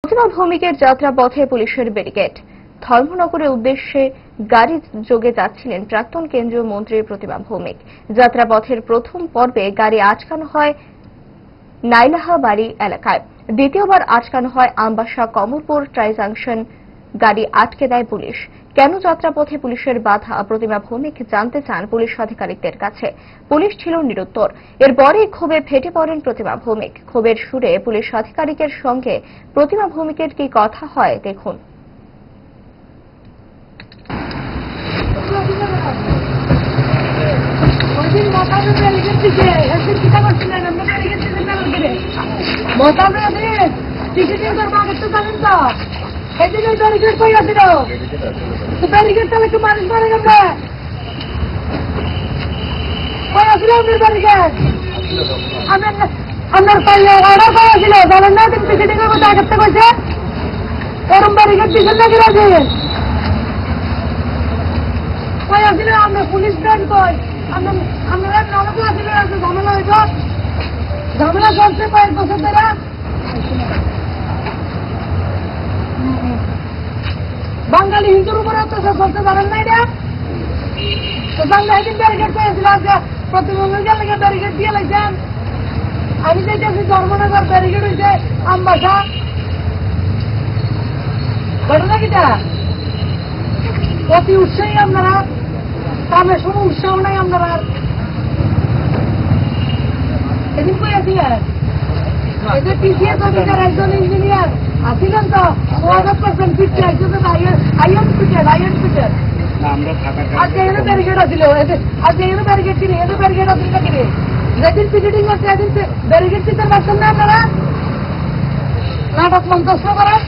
প্রতিমা ভৌমিকের যাত্রাপথে পুলিশের ব্যারিকেড। ধর্মনগরের উদ্দেশ্যে গাড়ি যোগে যাচ্ছিলেন প্রাক্তন কেন্দ্রীয় মন্ত্রী প্রতিমা ভৌমিক। যাত্রাপথের প্রথম পর্বে গাড়ি আটকানো হয় নাইলাহাবাড়ি এলাকায়, দ্বিতীয়বার আটকানো হয় আমবাসা কমলপুর ট্রাই জাংশন। গাড়ি আটকে দেয় পুলিশ। কেন যাত্রাপথে পুলিশের বাধা, প্রতিমা ভৌমিক জানতে চান পুলিশ আধিকারিকদের কাছে। পুলিশ ছিল নিরুত্তর। এরপরই ক্ষোভে ফেটে পড়েন প্রতিমা ভৌমিক। ক্ষোভের সুরে পুলিশ আধিকারিকের সঙ্গে প্রতিমা ভৌমিকের কি কথা হয় দেখুন। ব্যারিকেড কই আছিল? ব্যারিকেড তাহলে কি মানুষ মারা গেছে? কই আছিল আপনার ব্যারিকেড? আপনার পাইলে অর্ডার করা ছিল, জানেন না? তিনি টিকিটিং এর মধ্যে আঘাত করেছে। এরকম ব্যারিকেড দিচ্ছেন নাকি রাজি? কই আছিল আপনার পুলিশ ব্যান্ড? কই আপনারা নলকে আসলে ঝামেলা হইব, ঝামেলা চলছে কয়েক বছর ধরে। বাঙালি হিন্দুর উপরে অত্যাচার চলতে পারেন না? এটা তো বাংলা একদিন ব্যারিকেড করেছিল, আজকে প্রতিবন্ধকের লেগে ব্যারিকেড দিয়ে লাগছেন। আমি দেখেছি ধর্মনগর ব্যারিকেড হয়েছে আমবাসা। ঘটনা কিটা অতি উৎসাহী আপনারা, কামের সময় উৎসাহ নাই আপনারা। এদিন কই আছিলেন? এদের টিসিএস অফিসার একজন ইঞ্জিনিয়ার আসিলেন তো স্বাগত করছেন। পিছিয়ে একজন আইএন পিটার আজকে এখানে ব্যারিকেড আছিল, আজকে এখানে ব্যারিকেড কিনে এখানে ব্যারিকেড আছিল না কিনে? যেদিন টিকিটিং করছে এদিন ব্যারিকেড দিতে পারছেন না আপনারা? নাটক মন্তব্য করেন।